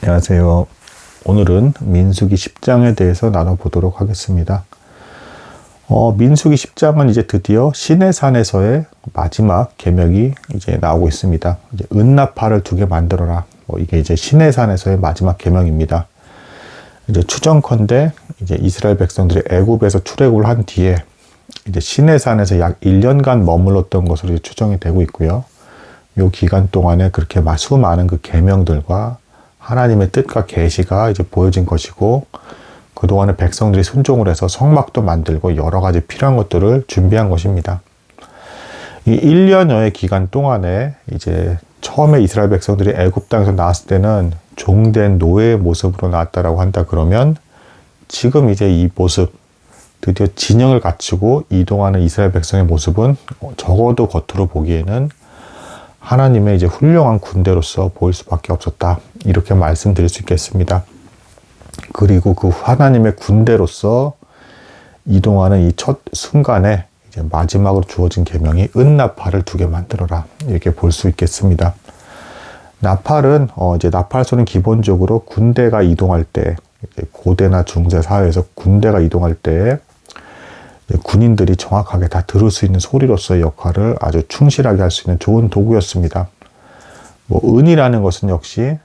안녕하세요. 오늘은 민수기 10장에 대해서 나눠보도록 하겠습니다. 민수기 10장은 이제 드디어 시내산에서의 마지막 계명이 이제 나오고 있습니다. 이제 은나팔을 2개 만들어라. 이게 이제 시내산에서의 마지막 계명입니다. 이제 추정컨대 이제 이스라엘 백성들이 애굽에서 출애굽을 한 뒤에 이제 시내산에서 약 1년간 머물렀던 것으로 이제 추정이 되고 있고요. 요 기간 동안에 그렇게 수많은 그 계명들과 하나님의 뜻과 계시가 이제 보여진 것이고, 그동안에 백성들이 순종을 해서 성막도 만들고 여러 가지 필요한 것들을 준비한 것입니다. 이 1년여의 기간 동안에 이제 처음에 이스라엘 백성들이 애굽 땅에서 나왔을 때는 종된 노예의 모습으로 나왔다라고 한다 그러면, 지금 이제 이 모습, 드디어 진영을 갖추고 이동하는 이스라엘 백성의 모습은 적어도 겉으로 보기에는 하나님의 이제 훌륭한 군대로서 보일 수밖에 없었다, 이렇게 말씀드릴 수 있겠습니다. 그리고 그 하나님의 군대로서 이동하는 이 첫 순간에 이제 마지막으로 주어진 계명이 은나팔을 2개 만들어라, 이렇게 볼 수 있겠습니다. 나팔은 이제 나팔소는 기본적으로 군대가 이동할 때, 이제 고대나 중세 사회에서 군대가 이동할 때 군인들이 정확하게 다 들을 수 있는 소리로서의 역할을 아주 충실하게 할 수 있는 좋은 도구였습니다. 은이라는 것은 역시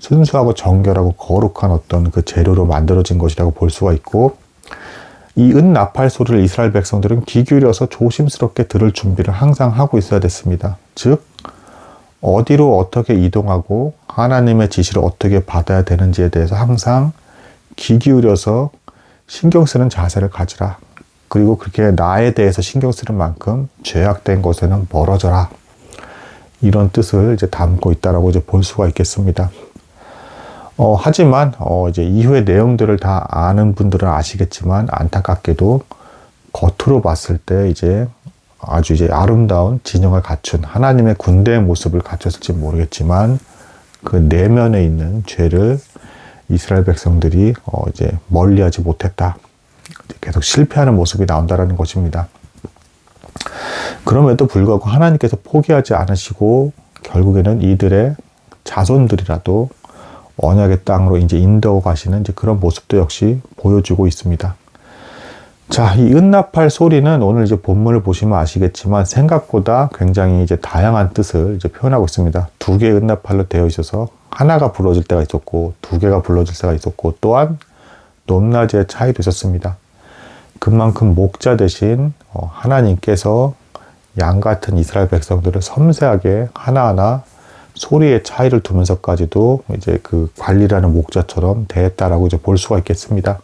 순수하고 정결하고 거룩한 어떤 그 재료로 만들어진 것이라고 볼 수가 있고, 이 은나팔 소리를 이스라엘 백성들은 귀 기울여서 조심스럽게 들을 준비를 항상 하고 있어야 됐습니다. 즉, 어디로 어떻게 이동하고 하나님의 지시를 어떻게 받아야 되는지에 대해서 항상 귀 기울여서 신경 쓰는 자세를 가지라. 그리고 그렇게 나에 대해서 신경 쓰는 만큼 죄악된 것에는 멀어져라. 이런 뜻을 이제 담고 있다라고 이제 볼 수가 있겠습니다. 하지만 이제 이후의 내용들을 다 아는 분들은 아시겠지만, 안타깝게도 겉으로 봤을 때 이제 아주 이제 아름다운 진영을 갖춘 하나님의 군대의 모습을 갖췄을지 모르겠지만, 그 내면에 있는 죄를 이스라엘 백성들이 이제 멀리하지 못했다. 계속 실패하는 모습이 나온다라는 것입니다. 그럼에도 불구하고 하나님께서 포기하지 않으시고 결국에는 이들의 자손들이라도 언약의 땅으로 이제 인도하고 가시는 이제 그런 모습도 역시 보여주고 있습니다. 자, 이 은나팔 소리는 오늘 이제 본문을 보시면 아시겠지만 생각보다 굉장히 이제 다양한 뜻을 이제 표현하고 있습니다. 2개의 은나팔로 되어 있어서 하나가 불러질 때가 있었고 2개가 불러질 때가 있었고, 또한 높낮이의 차이도 있었습니다. 그만큼 목자 대신 하나님께서 양 같은 이스라엘 백성들을 섬세하게 하나하나 소리의 차이를 두면서까지도 이제 그 관리라는 목자처럼 대했다라고 이제 볼 수가 있겠습니다.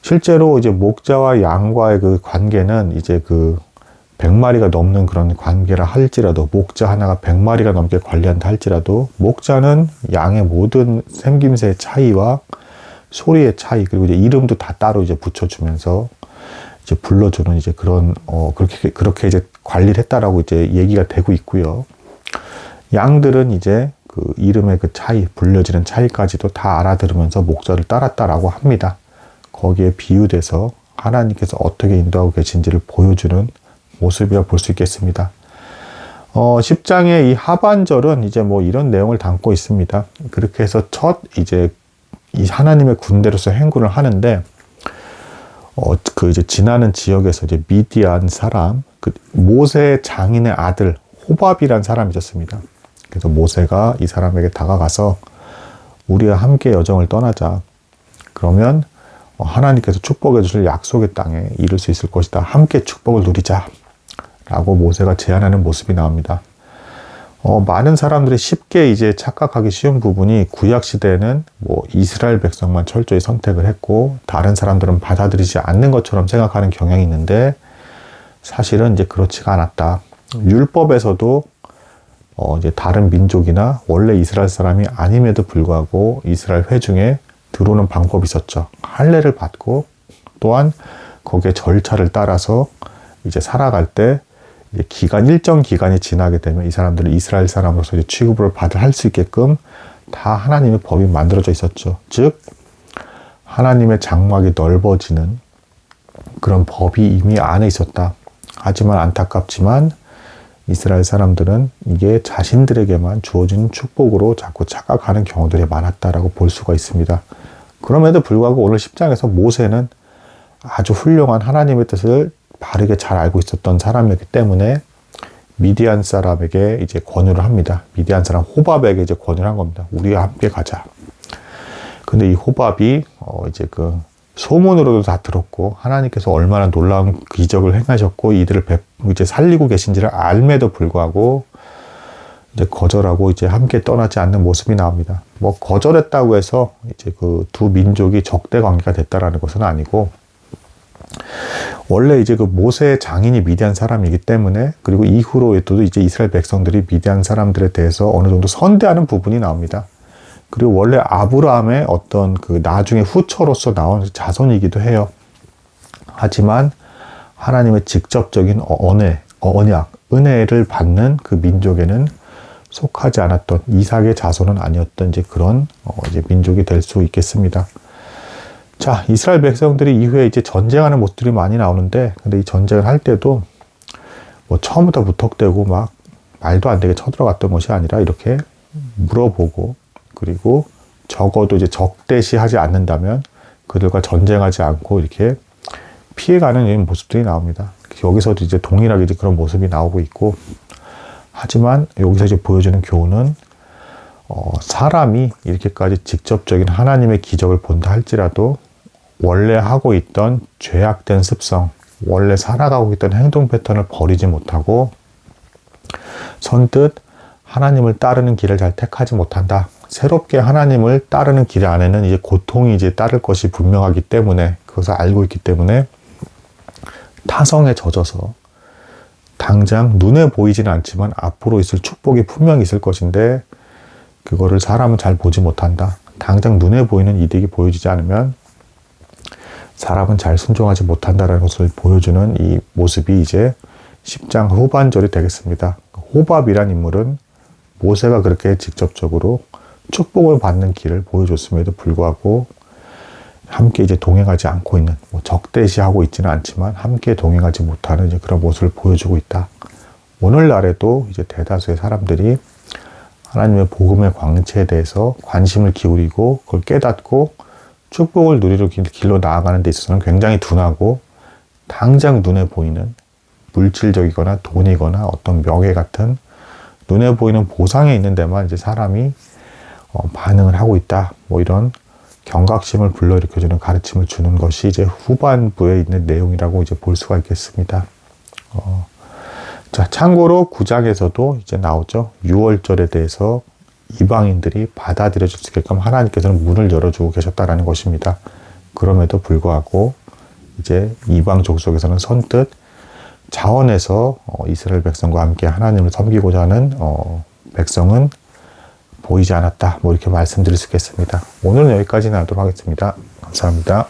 실제로 이제 목자와 양과의 그 관계는 이제 그 100마리가 넘는 그런 관계라 할지라도, 목자 하나가 100마리가 넘게 관리한다 할지라도, 목자는 양의 모든 생김새의 차이와 소리의 차이, 그리고 이제 이름도 다 따로 이제 붙여주면서 이제 불러주는 이제 그런 그렇게 이제 관리를 했다라고 이제 얘기가 되고 있고요. 양들은 이제 그 이름의 그 차이, 불려지는 차이까지도 다 알아들으면서 목자를 따랐다라고 합니다. 거기에 비유돼서 하나님께서 어떻게 인도하고 계신지를 보여주는 모습이라 볼 수 있겠습니다. 10장의 이 하반절은 이제 이런 내용을 담고 있습니다. 그렇게 해서 이제 이 하나님의 군대로서 행군을 하는데, 그 이제 지나는 지역에서 이제 미디안 사람, 그 모세의 장인의 아들 호밥이란 사람이 있었습니다. 그래서 모세가 이 사람에게 다가가서 우리와 함께 여정을 떠나자. 그러면 하나님께서 축복해 주실 약속의 땅에 이를 수 있을 것이다. 함께 축복을 누리자. 라고 모세가 제안하는 모습이 나옵니다. 많은 사람들이 쉽게 이제 착각하기 쉬운 부분이, 구약 시대에는 이스라엘 백성만 철저히 선택을 했고 다른 사람들은 받아들이지 않는 것처럼 생각하는 경향이 있는데, 사실은 이제 그렇지가 않았다. 율법에서도 이제 다른 민족이나 원래 이스라엘 사람이 아님에도 불구하고 이스라엘 회중에 들어오는 방법이 있었죠. 할례를 받고, 또한 거기에 절차를 따라서 이제 살아갈 때 이제 일정 기간이 지나게 되면 이 사람들을 이스라엘 사람으로서 이제 취급을 할 수 있게끔 다 하나님의 법이 만들어져 있었죠. 즉, 하나님의 장막이 넓어지는 그런 법이 이미 안에 있었다. 하지만 안타깝지만 이스라엘 사람들은 이게 자신들에게만 주어진 축복으로 자꾸 착각하는 경우들이 많았다라고 볼 수가 있습니다. 그럼에도 불구하고 오늘 10장에서 모세는 아주 훌륭한 하나님의 뜻을 바르게 잘 알고 있었던 사람이었기 때문에 미디안 사람에게 이제 권유를 합니다. 미디안 사람 호밥에게 이제 권유를 한 겁니다. 우리와 함께 가자. 근데 이 호밥이 이제 그 소문으로도 다 들었고 하나님께서 얼마나 놀라운 기적을 행하셨고 이들을 이제 살리고 계신지를 알매도 불구하고 이제 거절하고 이제 함께 떠나지 않는 모습이 나옵니다. 뭐 거절했다고 해서 이제 그 두 민족이 적대 관계가 됐다라는 것은 아니고 원래 이제 그 모세의 장인이 미디안 사람이기 때문에 그리고 이후로에도 이제 이스라엘 백성들이 미디안 사람들에 대해서 어느 정도 선대하는 부분이 나옵니다. 그리고 원래 아브라함의 어떤 그 나중에 후처로서 나온 자손이기도 해요. 하지만 하나님의 직접적인 언약, 은혜를 받는 그 민족에는 속하지 않았던 이삭의 자손은 아니었던 이제 그런 이제 민족이 될 수 있겠습니다. 자, 이스라엘 백성들이 이후에 이제 전쟁하는 모습들이 많이 나오는데, 근데 이 전쟁을 할 때도 뭐 처음부터 무턱대고 막 말도 안 되게 쳐들어갔던 것이 아니라 이렇게 물어보고, 그리고 적어도 이제 적대시하지 않는다면 그들과 전쟁하지 않고 이렇게 피해가는 이런 모습들이 나옵니다. 여기서도 이제 동일하게 이제 그런 모습이 나오고 있고, 하지만 여기서 이제 보여주는 교훈은 사람이 이렇게까지 직접적인 하나님의 기적을 본다 할지라도 원래 하고 있던 죄악된 습성, 원래 살아가고 있던 행동 패턴을 버리지 못하고 선뜻 하나님을 따르는 길을 잘 택하지 못한다. 새롭게 하나님을 따르는 길 안에는 이제 고통이 이제 따를 것이 분명하기 때문에 그것을 알고 있기 때문에 타성에 젖어서 당장 눈에 보이지는 않지만 앞으로 있을 축복이 분명히 있을 것인데 그거를 사람은 잘 보지 못한다. 당장 눈에 보이는 이득이 보여지지 않으면 사람은 잘 순종하지 못한다라는 것을 보여주는 이 모습이 이제 10장 후반절이 되겠습니다. 호밥이란 인물은 모세가 그렇게 직접적으로 축복을 받는 길을 보여줬음에도 불구하고 함께 이제 동행하지 않고 있는, 뭐 적대시하고 있지는 않지만 함께 동행하지 못하는 이제 그런 모습을 보여주고 있다. 오늘날에도 이제 대다수의 사람들이 하나님의 복음의 광채에 대해서 관심을 기울이고 그걸 깨닫고 축복을 누리러 길로 나아가는 데 있어서는 굉장히 둔하고 당장 눈에 보이는 물질적이거나 돈이거나 어떤 명예 같은 눈에 보이는 보상에 있는 데만 이제 사람이 반응을 하고 있다. 뭐 이런 경각심을 불러일으켜주는 가르침을 주는 것이 이제 후반부에 있는 내용이라고 이제 볼 수가 있겠습니다. 자, 참고로 9장에서도 이제 나오죠. 6월절에 대해서 이방인들이 받아들여 줄 수 있게끔 하나님께서는 문을 열어주고 계셨다라는 것입니다. 그럼에도 불구하고 이제 이방 족속에서는 선뜻 자원해서 이스라엘 백성과 함께 하나님을 섬기고자 하는 백성은 보이지 않았다. 뭐 이렇게 말씀드릴 수 있겠습니다. 오늘은 여기까지 하도록 하겠습니다. 감사합니다.